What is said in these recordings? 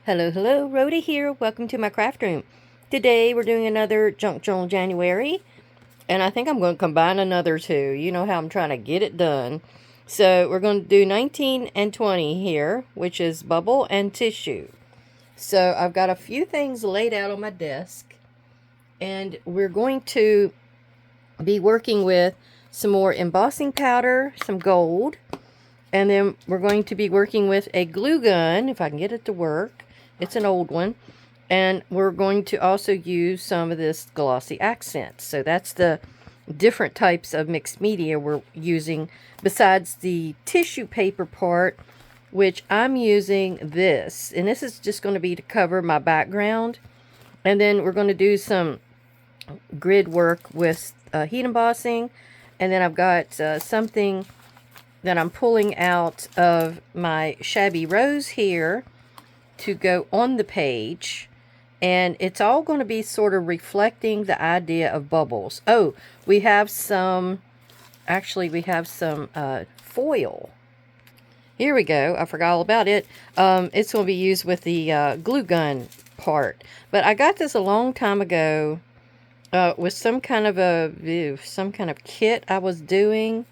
Hello, hello, Rhoda here. Welcome to my craft room. Today we're doing another Junk Journal January, and I think I'm going to combine another two. You know how I'm trying to get it done. So we're going to do 19 and 20 here, which is bubble and tissue. So I've got a few things laid out on my desk, and we're going to be working with some more embossing powder, some gold, and then we're going to be working with a glue gun, if I can get it to work. It's an old one. And we're going to also use some of this glossy accent. So that's the different types of mixed media we're using, besides the tissue paper part, which I'm using this. And this is just going to be to cover my background. And then we're going to do some grid work with heat embossing. And then I've got something that I'm pulling out of my shabby rose here to go on the page, and it's all going to be sort of reflecting the idea of bubbles. Oh, we have some foil. Here we go. I forgot all about it. It's going to be used with the glue gun part, but I got this a long time ago with some kind of kit I was doing.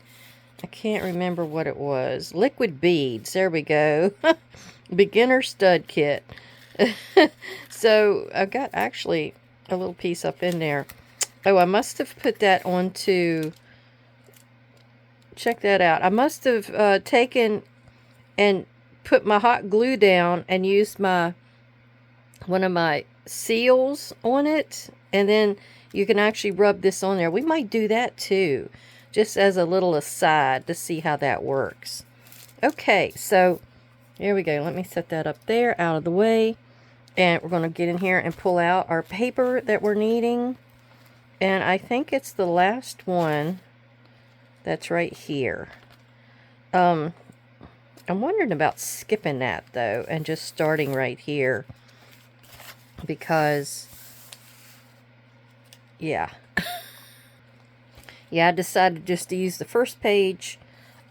I can't remember what it was. Liquid beads. There we go. Beginner stud kit. So I've got actually a little piece up in there. Oh, I must have put that onto... Check that out. I must have taken and put my hot glue down and used one of my seals on it. And then you can actually rub this on there. We might do that too, just as a little aside to see how that works. Okay, so here we go. Let me set that up there, out of the way. And we're going to get in here and pull out our paper that we're needing. And I think it's the last one that's right here. I'm wondering about skipping that, though, and just starting right here. Because, yeah. Yeah, I decided just to use the first page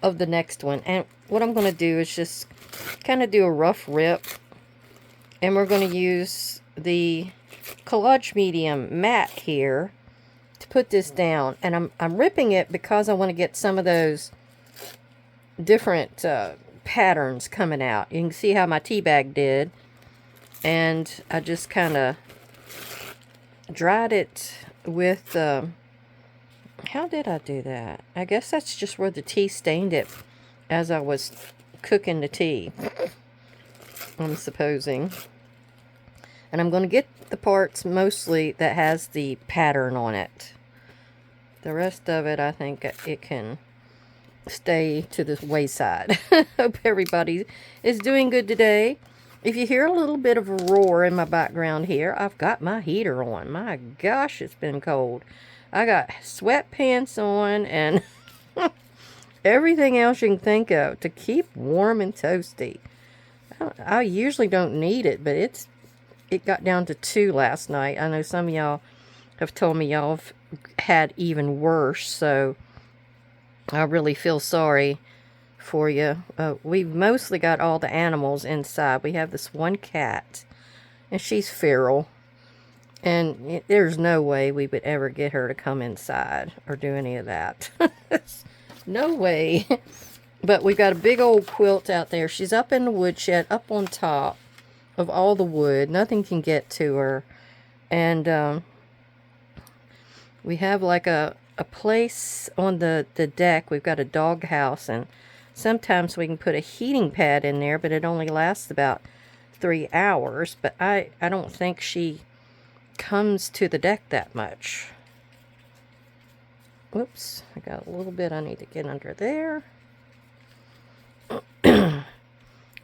of the next one. And what I'm going to do is just kind of do a rough rip. And we're going to use the collage medium matte here to put this down. And I'm ripping it because I want to get some of those different patterns coming out. You can see how my tea bag did. And I just kind of dried it with... how did I do that? I guess that's just where the tea stained it as I was cooking the tea, I'm supposing. And I'm going to get the parts mostly that has the pattern on it. The rest of it, I think it can stay to the wayside. Hope everybody is doing good today. If you hear a little bit of a roar in my background here, I've got my heater on. My gosh, it's been cold. I got sweatpants on and everything else you can think of to keep warm and toasty. I usually don't need it, but it got down to 2 last night. I know some of y'all have told me y'all have had even worse, so I really feel sorry for you. We've mostly got all the animals inside. We have this one cat, and she's feral. And there's no way we would ever get her to come inside or do any of that. No way. But we've got a big old quilt out there. She's up in the woodshed, up on top of all the wood. Nothing can get to her. And we have like a place on the deck. We've got a dog house. And sometimes we can put a heating pad in there, but it only lasts about 3 hours. But I don't think she comes to the deck that much. Whoops, I got a little bit I need to get under there.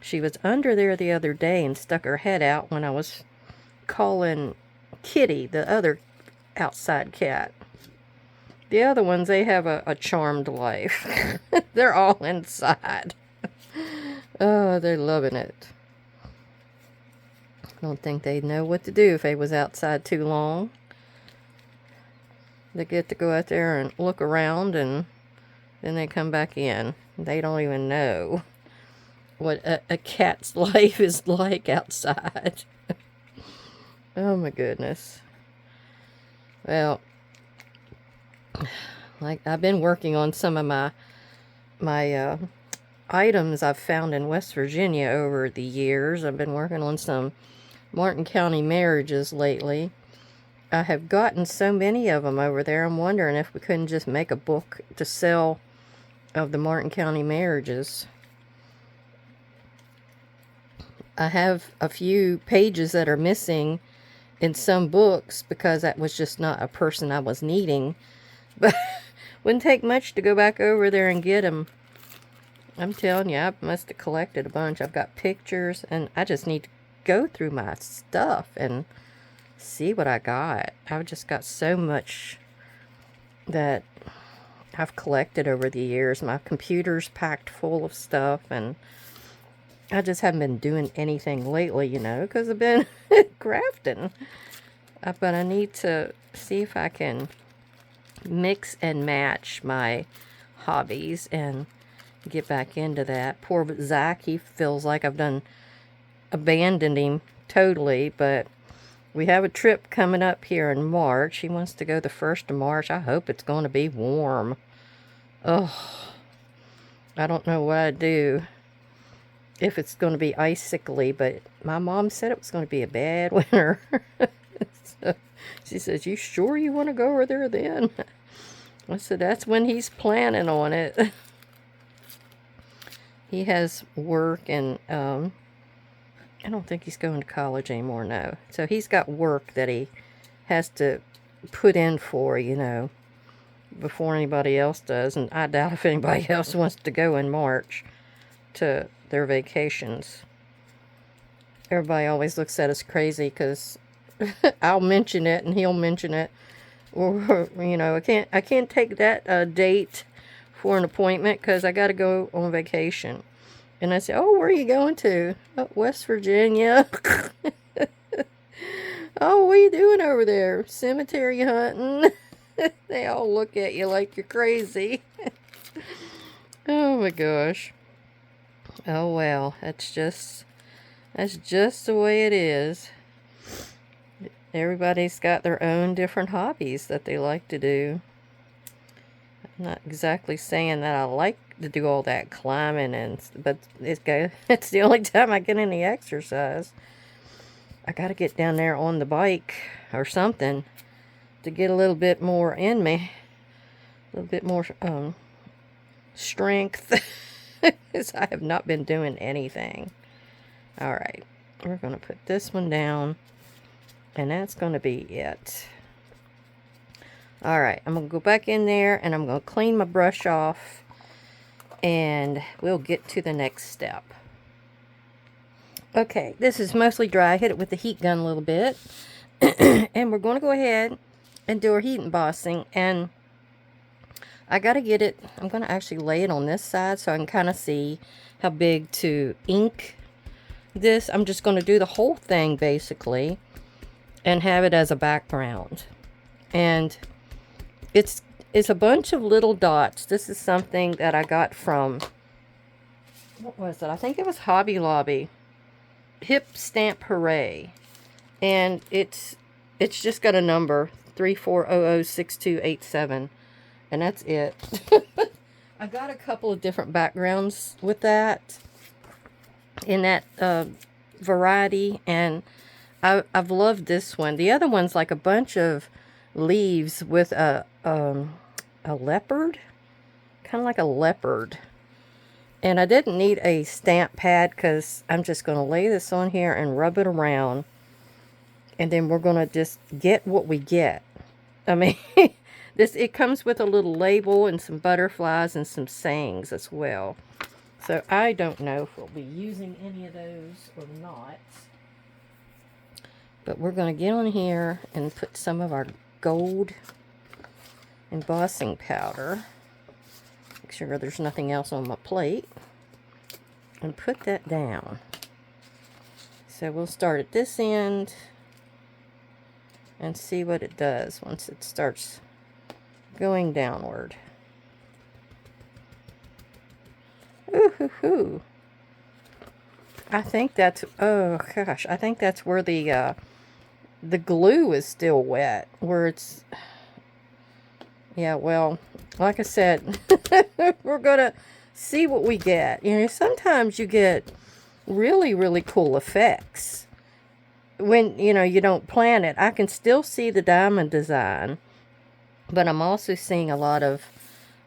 She was under there the other day and stuck her head out when I was calling Kitty, the other outside cat. The other ones, they have a charmed life. They're all inside. Oh, they're loving it. I don't think they'd know what to do if they was outside too long. They get to go out there and look around, and then they come back in. They don't even know. what a cat's life is like outside. Oh my goodness. Well, like I've been working on some of my items I've found in West Virginia over the years. I've been working on some Martin County marriages lately. I have gotten so many of them over there. I'm wondering if we couldn't just make a book to sell of the Martin County marriages. I have a few pages that are missing in some books because that was just not a person I was needing. But wouldn't take much to go back over there and get them. I'm telling you, I must have collected a bunch. I've got pictures, and I just need to go through my stuff and see what I got. I've just got so much that I've collected over the years. My computer's packed full of stuff, and I just haven't been doing anything lately, you know, because I've been crafting. But I need to see if I can mix and match my hobbies and get back into that. Poor Zach, he feels like I've abandoned him totally, but we have a trip coming up here in March. He wants to go the 1st of March. I hope it's going to be warm. Oh, I don't know what I'd do if it's going to be icicle, but my mom said it was going to be a bad winter. So she says, "You sure you want to go over there then?" I said, "That's when he's planning on it." He has work, and I don't think he's going to college anymore, no. So he's got work that he has to put in for, you know, before anybody else does. And I doubt if anybody else wants to go in March to their vacations. Everybody always looks at us crazy because I'll mention it and he'll mention it. Or, you know, I can't take that date for an appointment because I got to go on vacation. And I say, "Oh, where are you going to?" "Oh, West Virginia." "Oh, what are you doing over there?" "Cemetery hunting." They all look at you like you're crazy. Oh my gosh. Oh well, that's just the way it is. Everybody's got their own different hobbies that they like to do. I'm not exactly saying that I like to do all that climbing, but it's the only time I get any exercise. I got to get down there on the bike or something to get a little bit more in me, a little bit more strength, because I have not been doing anything. All right, we're going to put this one down, and that's going to be it. All right, I'm going to go back in there, and I'm going to clean my brush off, and we'll get to the next step. Okay, this is mostly dry. I hit it with the heat gun a little bit. And we're going to go ahead and do our heat embossing. And I got to get it, I'm going to actually lay it on this side so I can kind of see how big to ink this. I'm just going to do the whole thing basically and have it as a background. And it's a bunch of little dots. This is something that I got from, what was it? I think it was Hobby Lobby. Hip Stamp Hooray. And it's just got a number, 34006287. And that's it. I got a couple of different backgrounds with that, in that variety, and I've loved this one. The other one's like a bunch of leaves with a leopard, kind of like a leopard. And I didn't need a stamp pad because I'm just going to lay this on here and rub it around, and then we're going to just get what we get. I mean, it comes with a little label and some butterflies and some sayings as well. So I don't know if we'll be using any of those or not. But we're going to get on here and put some of our gold embossing powder. Make sure there's nothing else on my plate. And put that down. So we'll start at this end and see what it does once it starts going downward. Ooh, hoo, hoo. I think that's, oh gosh, I think that's where the glue is still wet, where it's, yeah, well, like I said, we're gonna see what we get. You know, sometimes you get really, really cool effects when, you know, you don't plan it. I can still see the diamond design, but I'm also seeing a lot of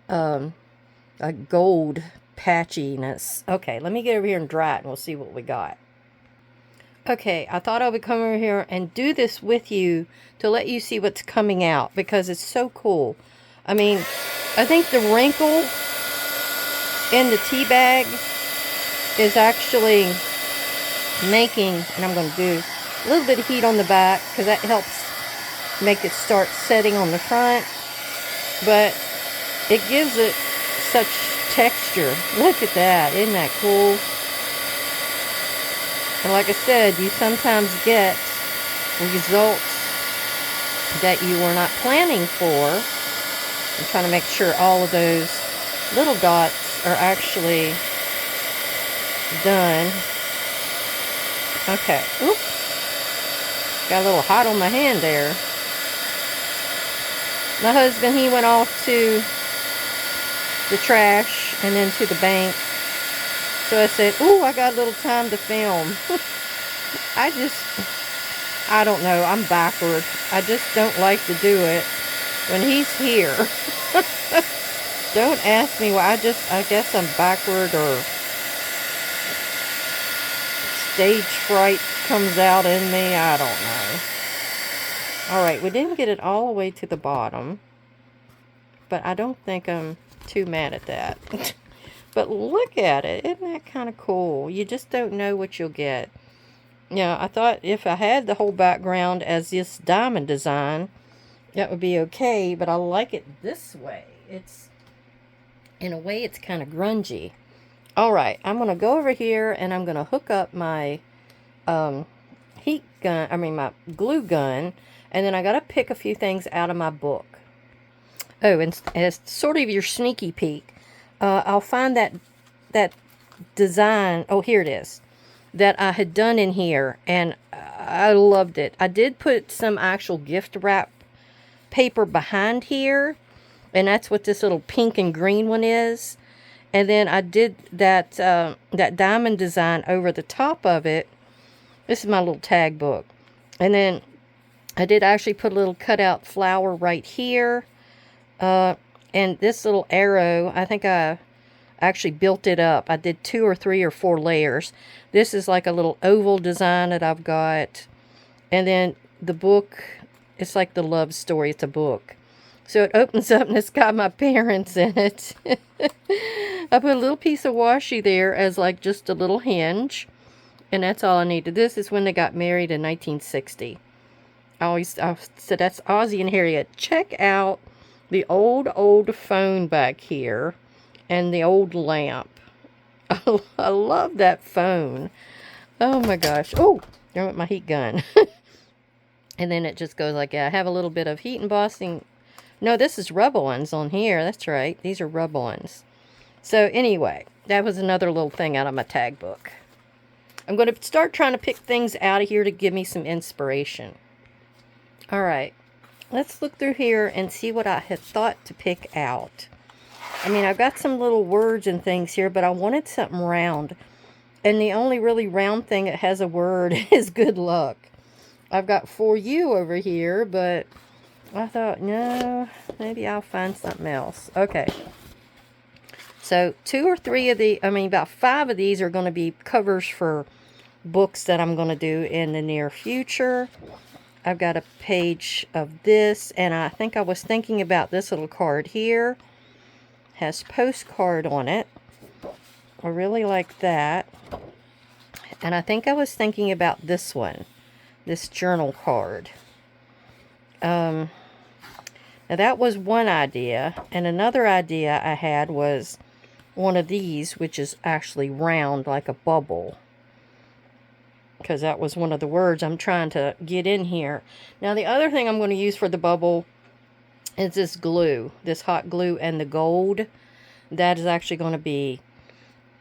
a gold patchiness. Okay, let me get over here and dry it, and we'll see what we got. Okay, I thought I would come over here and do this with you to let you see what's coming out, because it's so cool. I mean, I think the wrinkle in the tea bag is actually making, and I'm going to do a little bit of heat on the back because that helps make it start setting on the front, but it gives it such texture. Look at that. Isn't that cool? And like I said, you sometimes get results that you were not planning for. I'm trying to make sure all of those little dots are actually done. Okay. Oop. Got a little hot on my hand there. My husband, he went off to the trash and then to the bank. So I said, ooh, I got a little time to film. I don't know. I'm backward. I just don't like to do it when he's here. Don't ask me why. I guess I'm backward, or stage fright comes out in me. I don't know. Alright, we didn't get it all the way to the bottom, but I don't think I'm too mad at that. But look at it. Isn't that kind of cool? You just don't know what you'll get. Yeah, I thought if I had the whole background as this diamond design, that would be okay, but I like it this way. It's, in a way, it's kind of grungy. Alright, I'm going to go over here and I'm going to hook up my heat gun, my glue gun, and then I got to pick a few things out of my book. Oh, and as sort of your sneaky peek, I'll find that design, oh, here it is, that I had done in here, and I loved it. I did put some actual gift wrap paper behind here, and that's what this little pink and green one is. And then I did that that diamond design over the top of it. This is my little tag book. And then I did actually put a little cutout flower right here. And this little arrow, I think I actually built it up. I did 2 or 3 or 4 layers. This is like a little oval design that I've got. And then the book, it's like the love story. It's a book. So it opens up and it's got my parents in it. I put a little piece of washi there as like just a little hinge. And that's all I needed. This is when they got married in 1960. I said, that's Ozzie and Harriet. Check out the old phone back here and the old lamp. I love that phone. Oh my gosh. Oh, there went my heat gun. And then it just goes like that. I have a little bit of heat embossing. No, this is rubber ones on here. That's right. These are rubber ones. So anyway, that was another little thing out of my tag book. I'm going to start trying to pick things out of here to give me some inspiration. Alright, let's look through here and see what I had thought to pick out. I mean, I've got some little words and things here, but I wanted something round. And the only really round thing that has a word is good luck. I've got for you over here, but I thought, no, maybe I'll find something else. Okay. So 2 or 3 of the, about 5 of these are going to be covers for books that I'm going to do in the near future. I've got a page of this, and I think I was thinking about this little card here. Has postcard on it. I really like that. And I think I was thinking about this one. This journal card. Now that was one idea. And another idea I had was one of these, which is actually round like a bubble. Because that was one of the words I'm trying to get in here. Now the other thing I'm going to use for the bubble is this glue. This hot glue and the gold. That is actually going to be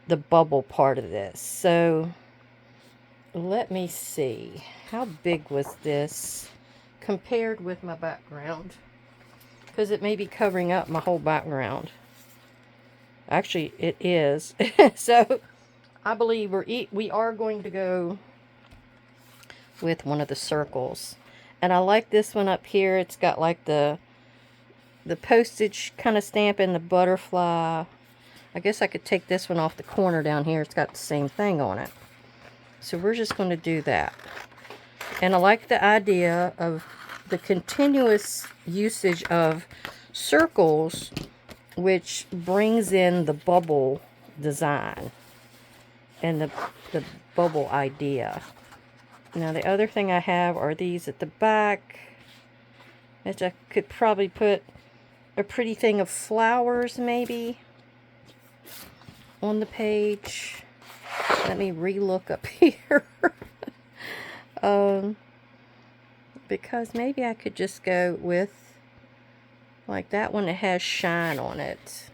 the bubble part of this. So let me see. How big was this compared with my background? Because it may be covering up my whole background. Actually, it is. So, I believe we are going to go with one of the circles. And I like this one up here. It's got like the postage kind of stamp and the butterfly. I guess I could take this one off the corner down here. It's got the same thing on it. So we're just going to do that. And I like the idea of the continuous usage of circles, which brings in the bubble design and the bubble idea. Now the other thing I have are these at the back, which I could probably put a pretty thing of flowers maybe on the page. Let me re-look up here. Because maybe I could just go with like that one that has shine on it.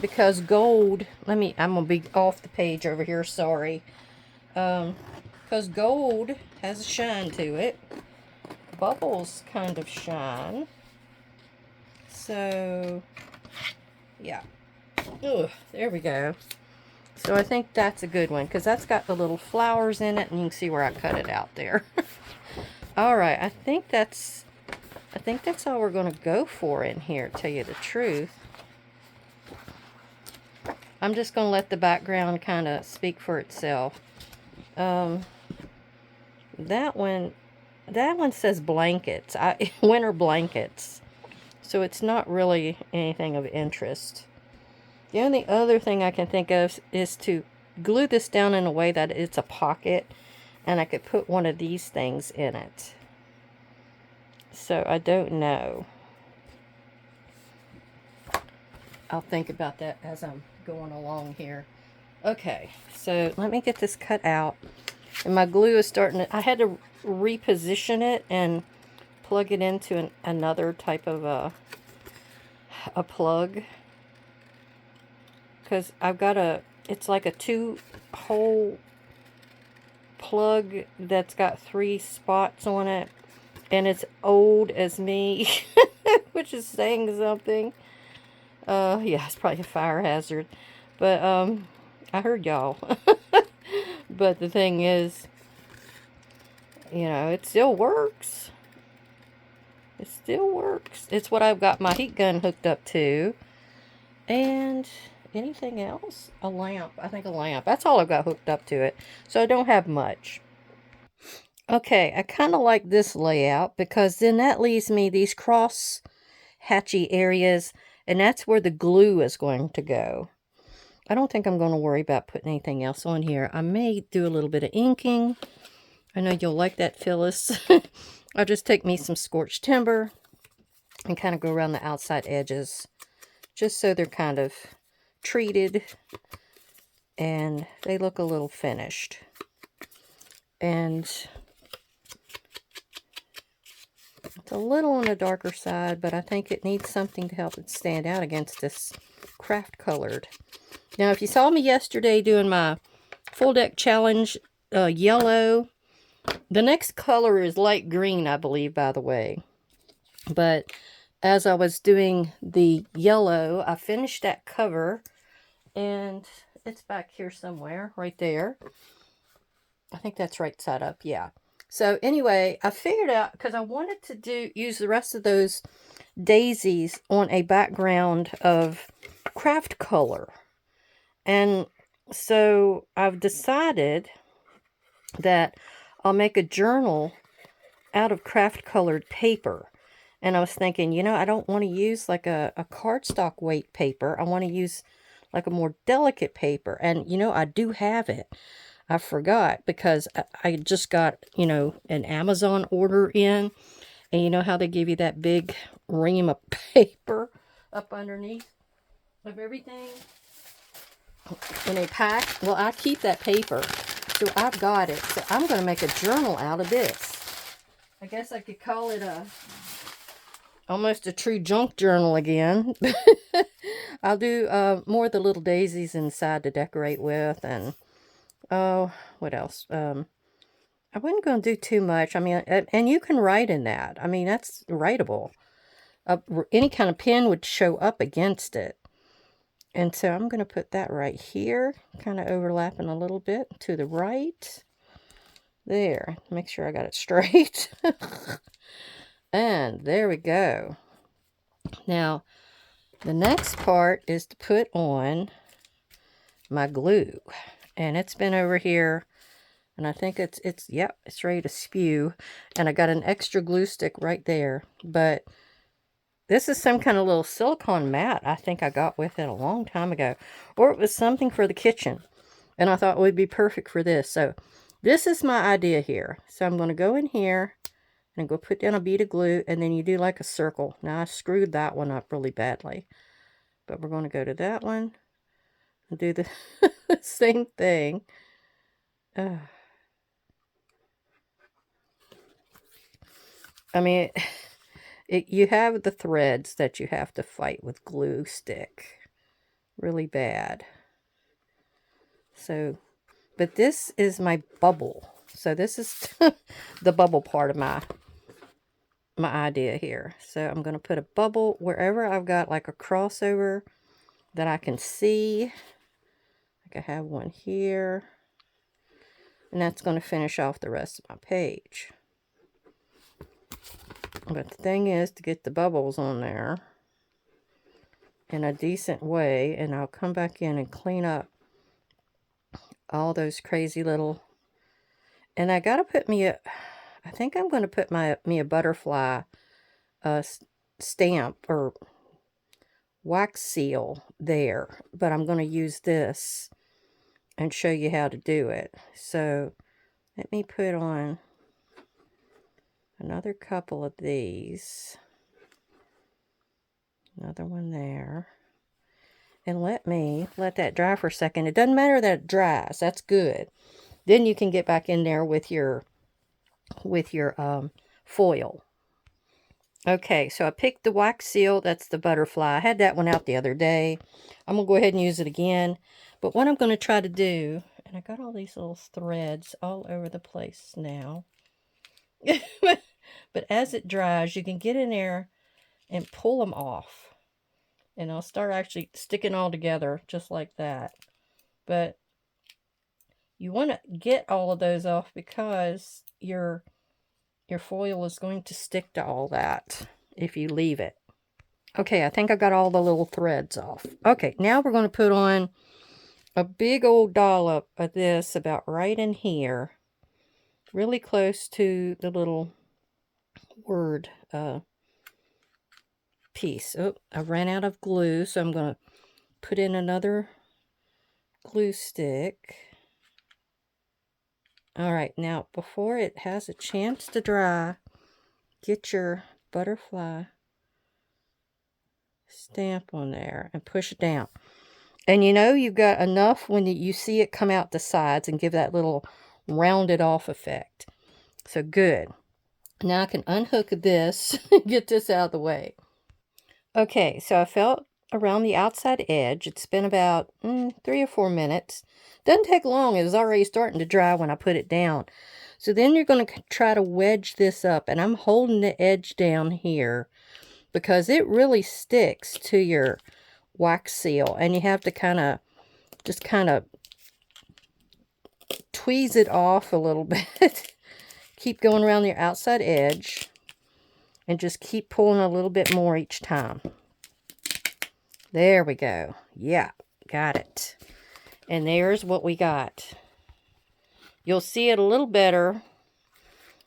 Because gold, I'm gonna be off the page over here, sorry. Because gold has a shine to it. Bubbles kind of shine. So, yeah. Ugh, there we go. So I think that's a good one, because that's got the little flowers in it, and you can see where I cut it out there. Alright, I think that's all we're going to go for in here, to tell you the truth. I'm just going to let the background kind of speak for itself. That one says blankets. Winter blankets. So it's not really anything of interest. The only other thing I can think of is to glue this down in a way that it's a pocket, and I could put one of these things in it. So I don't know. I'll think about that as I'm going along here. Okay, so let me get this cut out. And my glue is starting to, I had to reposition it and plug it into another type of a plug. Because I've got it's like a 2-hole plug that's got 3 spots on it. And it's old as me, which is saying something. Yeah, it's probably a fire hazard. But, I heard y'all. But the thing is, you know, it still works. It still works. It's what I've got my heat gun hooked up to. And anything else? A lamp. I think a lamp. That's all I've got hooked up to it. So I don't have much. Okay, I kind of like this layout because then that leaves me these cross hatchy areas, and that's where the glue is going to go. I don't think I'm going to worry about putting anything else on here. I may do a little bit of inking. I know you'll like that, Phyllis. I'll just take me some scorched timber and kind of go around the outside edges just so they're kind of treated and they look a little finished. And it's a little on the darker side, but I think it needs something to help it stand out against this craft colored. Now, if you saw me yesterday doing my full deck challenge yellow, the next color is light green, I believe, by the way. But as I was doing the yellow, I finished that cover, and it's back here somewhere, right there. I think that's right side up, yeah. So anyway, I figured out, because I wanted to use the rest of those daisies on a background of craft color. And so I've decided that I'll make a journal out of craft colored paper. And I was thinking, you know, I don't want to use like a cardstock weight paper. I want to use like a more delicate paper. And, you know, I do have it. I forgot because I just got, you know, an Amazon order in. And you know how they give you that big ream of paper up underneath of everything in a pack? Well, I keep that paper. So I've got it. So I'm going to make a journal out of this. I guess I could call it almost a true junk journal again. I'll do more of the little daisies inside to decorate with, and Oh, what else? I wasn't going to do too much. I mean, and you can write in that. I mean, that's writable. Any kind of pen would show up against it. And so I'm going to put that right here, kind of overlapping a little bit to the right. There, make sure I got it straight. And there we go. Now, the next part is to put on my glue. And it's been over here, and I think yep, it's ready to spew. And I got an extra glue stick right there. But this is some kind of little silicone mat I think I got with it a long time ago. Or it was something for the kitchen. And I thought it would be perfect for this. So this is my idea here. So I'm going to go in here and go put down a bead of glue, and then you do like a circle. Now I screwed that one up really badly. But we're going to go to that one and do the same thing. I mean, you have the threads that you have to fight with glue stick really bad. So, but this is my bubble. So this is the bubble part of my idea here. So I'm going to put a bubble wherever I've got like a crossover that I can see. Like I have one here. And that's going to finish off the rest of my page. But the thing is to get the bubbles on there in a decent way, and I'll come back in and clean up all those crazy little, and I gotta put me a, I think I'm going to put me a butterfly stamp or wax seal there, but I'm going to use this and show you how to do it. So let me put on another couple of these. Another one there. And let that dry for a second. It doesn't matter that it dries. That's good. Then you can get back in there with your foil. Okay, so I picked the wax seal. That's the butterfly. I had that one out the other day. I'm going to go ahead and use it again. But what I'm going to try to do, and I got all these little threads all over the place now. But as it dries, you can get in there and pull them off. And I'll start actually sticking all together just like that. But you want to get all of those off because your foil is going to stick to all that if you leave it. Okay, I think I got all the little threads off. Okay, now we're going to put on a big old dollop of this about right in here. Really close to the little word piece. Oh, I ran out of glue, so I'm going to put in another glue stick. All right, now before it has a chance to dry, get your butterfly stamp on there and push it down. And you know you've got enough when you see it come out the sides and give that little rounded off effect. So good. Now I can unhook this and get this out of the way. Okay, so I felt around the outside edge. It's been about 3 or 4 minutes. Doesn't take long. It was already starting to dry when I put it down. So then you're going to try to wedge this up. And I'm holding the edge down here because it really sticks to your wax seal. And you have to just kind of tweeze it off a little bit. Keep going around your outside edge. And just keep pulling a little bit more each time. There we go. Yeah, got it. And there's what we got. You'll see it a little better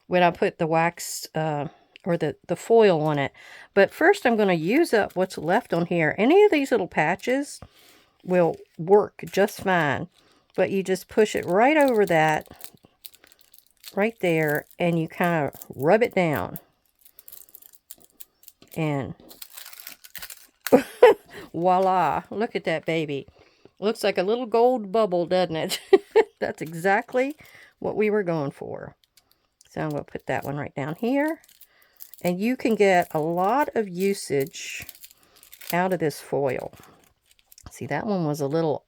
when I put the wax or the foil on it. But first I'm going to use up what's left on here. Any of these little patches will work just fine. But you just push it right over that, right there, and you kind of rub it down. And voila, look at that baby. Looks like a little gold bubble, doesn't it? That's exactly what we were going for. So I'm going to put that one right down here. And you can get a lot of usage out of this foil. See, that one was a little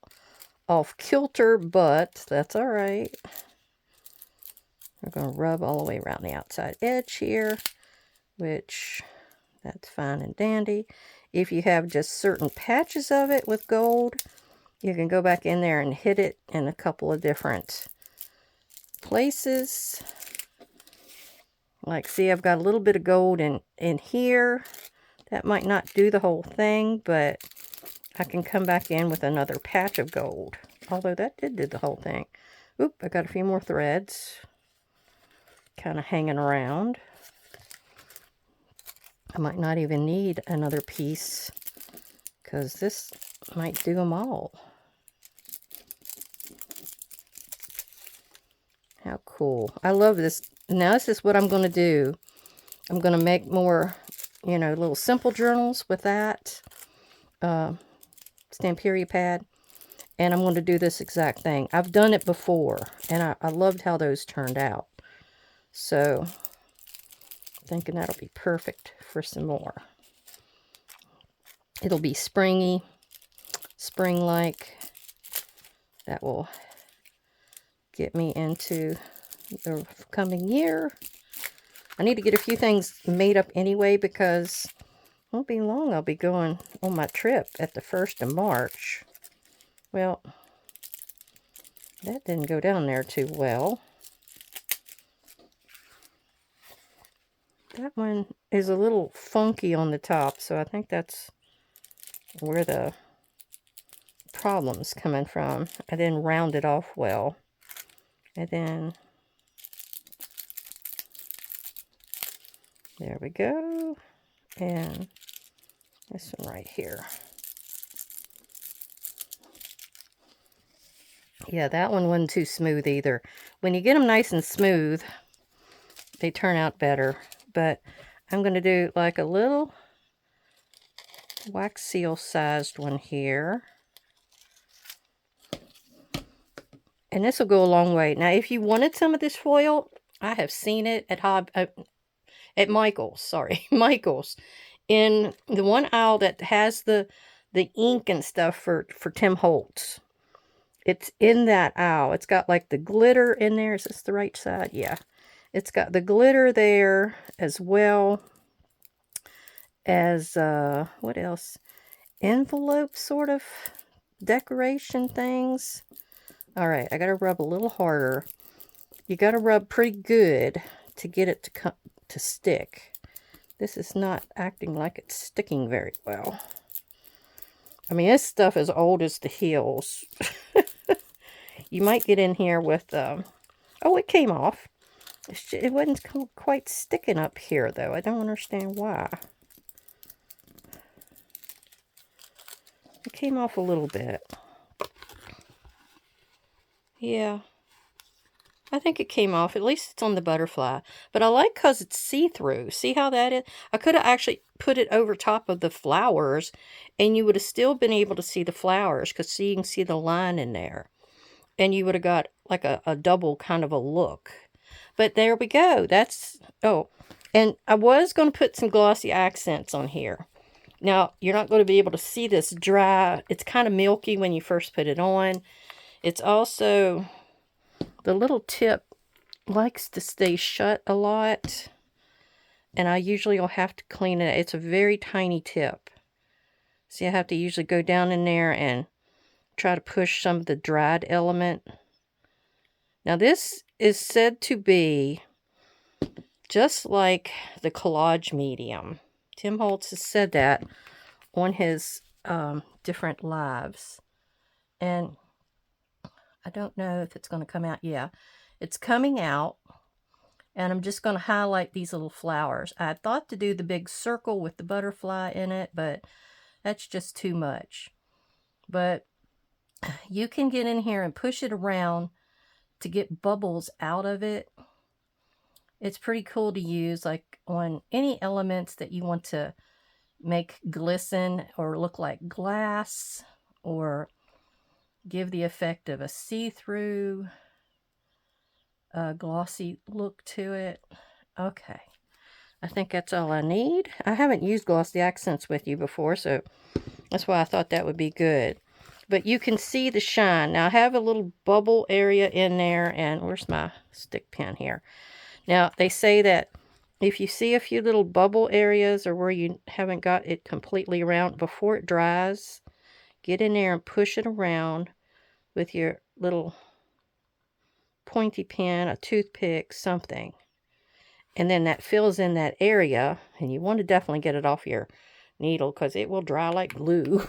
off kilter, but that's all right. We're going to rub all the way around the outside edge here, which that's fine and dandy. If you have just certain patches of it with gold, you can go back in there and hit it in a couple of different places. Like, see, I've got a little bit of gold in here. That might not do the whole thing, but I can come back in with another patch of gold. Although that did do the whole thing. Oop, I got a few more threads kind of hanging around. I might not even need another piece because this might do them all. How cool. I love this. Now this is what I'm going to do. I'm going to make more, you know, little simple journals with that Stamperia pad. And I'm going to do this exact thing. I've done it before, and I loved how those turned out. So, I'm thinking that'll be perfect for some more. It'll be springy, spring-like. That will get me into the coming year. I need to get a few things made up anyway because it won't be long. I'll be going on my trip at the 1st of March. Well, that didn't go down there too well. That one is a little funky on the top, so I think that's where the problem's coming from. I didn't round it off well. And then, there we go. And this one right here. Yeah, that one wasn't too smooth either. When you get them nice and smooth, they turn out better. But I'm going to do like a little wax seal sized one here. And this will go a long way. Now, if you wanted some of this foil, I have seen it at Michael's. Sorry, Michael's. In the one aisle that has the ink and stuff for Tim Holtz. It's in that aisle. It's got like the glitter in there. Is this the right side? Yeah. It's got the glitter there as well as, what else? Envelope sort of decoration things. All right, I got to rub a little harder. You got to rub pretty good to get it to stick. This is not acting like it's sticking very well. I mean, this stuff is old as the hills. You might get in here with, oh, it came off. It wasn't quite sticking up here, though. I don't understand why. It came off a little bit. Yeah. I think it came off. At least it's on the butterfly. But I like because it's see-through. See how that is? I could have actually put it over top of the flowers, and you would have still been able to see the flowers, because see, you can see the line in there. And you would have got like a double kind of a look. But there we go. That's, oh, and I was going to put some glossy accents on here. Now, you're not going to be able to see this dry. It's kind of milky when you first put it on. It's also, the little tip likes to stay shut a lot. And I usually will have to clean it. It's a very tiny tip. See, I have to usually go down in there and try to push some of the dried element. Now, this is said to be just like the collage medium. Tim Holtz has said that on his different lives. And I don't know if it's going to come out. Yeah, it's coming out. And I'm just going to highlight these little flowers. I thought to do the big circle with the butterfly in it, but that's just too much. But you can get in here and push it around to get bubbles out of it. It's pretty cool to use, like on any elements that you want to make glisten or look like glass, or give the effect of a see-through glossy look to it. Okay, I think that's all I need. I haven't used glossy accents with you before, so that's why I thought that would be good. But you can see the shine. Now I have a little bubble area in there, and where's my stick pin here? Now they say that if you see a few little bubble areas or where you haven't got it completely around, before it dries, get in there and push it around with your little pointy pin, a toothpick, something. And then that fills in that area, and you want to definitely get it off your needle because it will dry like glue.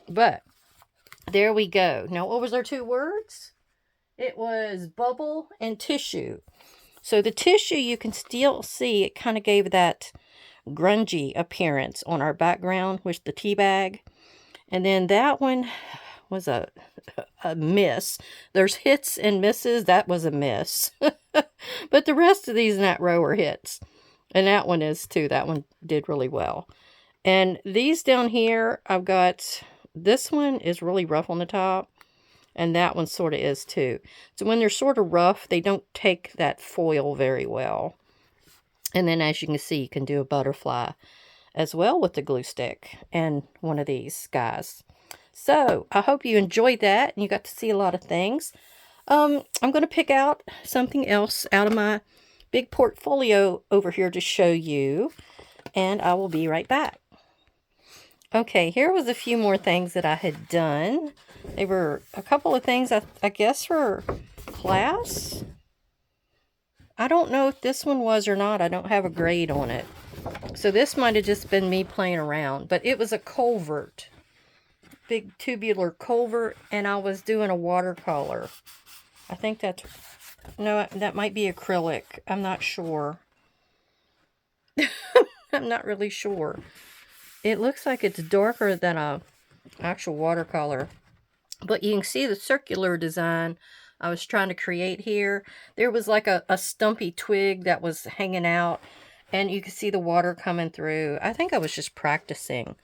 But there we go. Now, what was our two words? It was bubble and tissue. So the tissue, you can still see it kind of gave that grungy appearance on our background with the tea bag. And then that one was a miss. There's hits and misses. That was a miss. But the rest of these in that row are hits. And that one is too. That one did really well. And these down here, I've got, this one is really rough on the top. And that one sort of is too. So when they're sort of rough, they don't take that foil very well. And then as you can see, you can do a butterfly as well with the glue stick and one of these guys. So I hope you enjoyed that and you got to see a lot of things. I'm going to pick out something else out of my big portfolio over here to show you. And I will be right back. Okay, here was a few more things that I had done. They were a couple of things, I guess, for class. I don't know if this one was or not. I don't have a grade on it. So this might have just been me playing around. But it was a culvert. Big tubular culvert. And I was doing a watercolor. I think that's... No, that might be acrylic. I'm not sure. I'm not really sure. It looks like it's darker than a actual watercolor. But you can see the circular design I was trying to create here. There was like a stumpy twig that was hanging out. And you could see the water coming through. I think I was just practicing.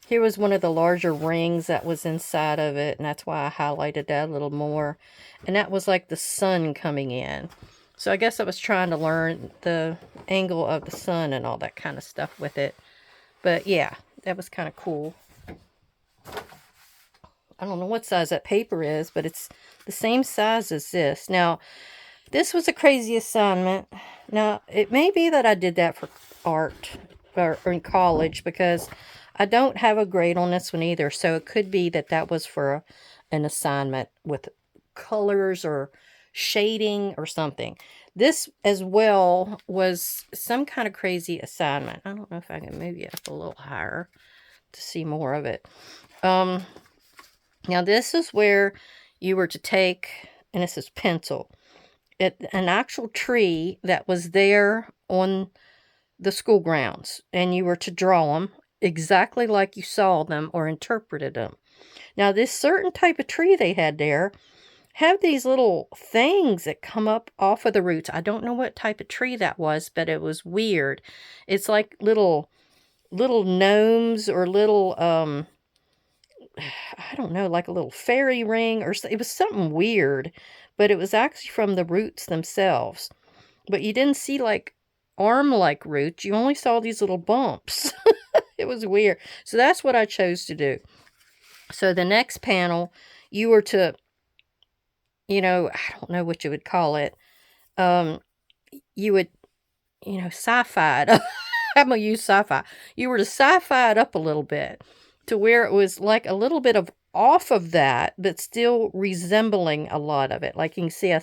Here was one of the larger rings that was inside of it. And that's why I highlighted that a little more. And that was like the sun coming in. So I guess I was trying to learn the angle of the sun and all that kind of stuff with it. But yeah, that was kind of cool. I don't know what size that paper is, but it's the same size as this. Now, this was a crazy assignment. Now, it may be that I did that for art or in college because I don't have a grade on this one either. So it could be that that was for an assignment with colors or shading or something. This as well was some kind of crazy assignment. I don't know if I can move you up a little higher to see more of it. Now this is where you were to take, and this is pencil, an actual tree that was there on the school grounds, and you were to draw them exactly like you saw them or interpreted them. Now this certain type of tree they had there have these little things that come up off of the roots. I don't know what type of tree that was, but it was weird. It's like little gnomes or little, I don't know, like a little fairy ring or it was something weird, but it was actually from the roots themselves. But you didn't see like arm-like roots. You only saw these little bumps. It was weird. So that's what I chose to do. So the next panel, you were to, you know, I don't know what you would call it. You would, you know, sci-fi it up. I'm going to use sci-fi. You were to sci-fi it up a little bit to where it was like a little bit of off of that, but still resembling a lot of it. Like you can see,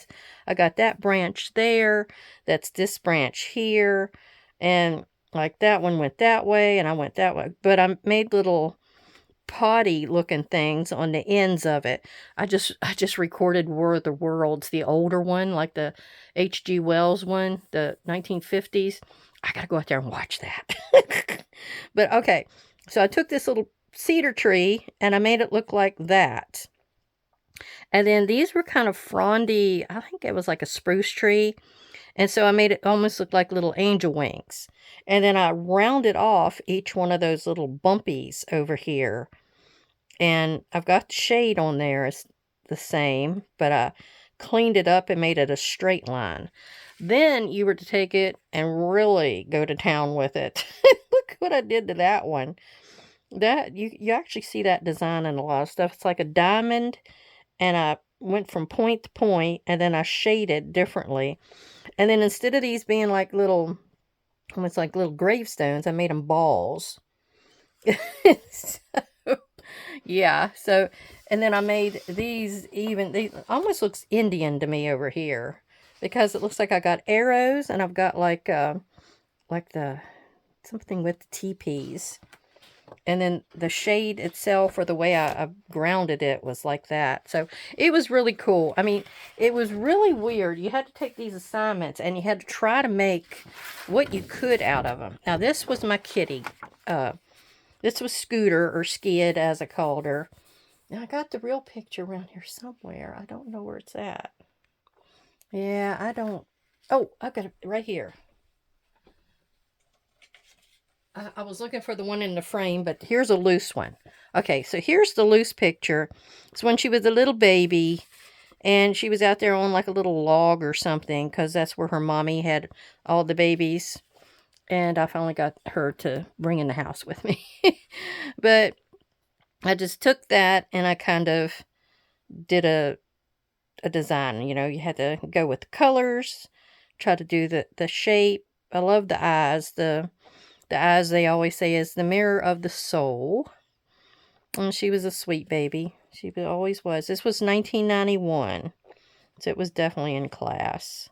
I got that branch there. That's this branch here. And like that one went that way and I went that way. But I made little potty looking things on the ends of it. I just recorded War of the Worlds, the older one, like the H.G. Wells one, the 1950s. I gotta go out there and watch that. But okay, so I took this little cedar tree and I made it look like that. And then these were kind of frondy, I think it was like a spruce tree. And so I made it almost look like little angel wings. And then I rounded off each one of those little bumpies over here. And I've got the shade on there. It's the same. But I cleaned it up and made it a straight line. Then you were to take it and really go to town with it. Look what I did to that one. That you actually see that design in a lot of stuff. It's like a diamond, and I went from point to point, and then I shaded differently. And then instead of these being like little, almost like little gravestones, I made them balls. So, yeah. So, and then I made these even. They almost looks Indian to me over here because it looks like I got arrows, and I've got like the something with the teepees. And then the shade itself, or the way I grounded it, was like that. So it was really cool. I mean, it was really weird. You had to take these assignments and you had to try to make what you could out of them. Now, this was my kitty. This was Scooter, or Skid, as I called her. Now, I got the real picture around here somewhere. I don't know where it's at. Yeah, I don't. Oh, I've got it right here. I was looking for the one in the frame, but here's a loose one. Okay, so here's the loose picture. It's when she was a little baby, and she was out there on like a little log or something, because that's where her mommy had all the babies. And I finally got her to bring in the house with me. But I just took that and I kind of did a design. You know, you had to go with the colors, try to do the shape. I love the eyes. The eyes, they always say, is the mirror of the soul. And she was a sweet baby. She always was. This was 1991. So it was definitely in class.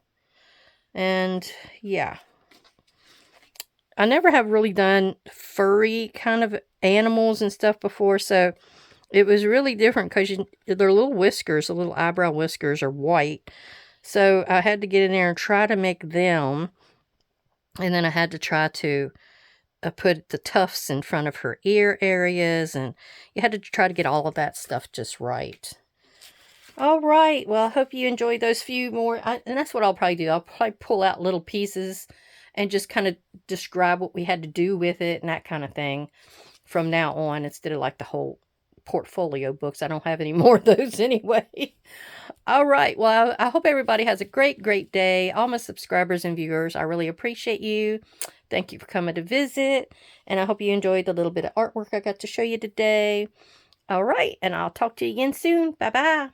And yeah. I never have really done furry kind of animals and stuff before. So it was really different because their little whiskers, the little eyebrow whiskers, are white. So I had to get in there and try to make them. And then I had to try to put the tufts in front of her ear areas, and you had to try to get all of that stuff just right. All right, well, I hope you enjoyed those few more, and that's what I'll probably do. I'll probably pull out little pieces and just kind of describe what we had to do with it and that kind of thing from now on, instead of like the whole portfolio books. I don't have any more of those anyway. All right. Well, I hope everybody has a great, great day. All my subscribers and viewers, I really appreciate you. Thank you for coming to visit. And I hope you enjoyed the little bit of artwork I got to show you today. All right. And I'll talk to you again soon. Bye-bye.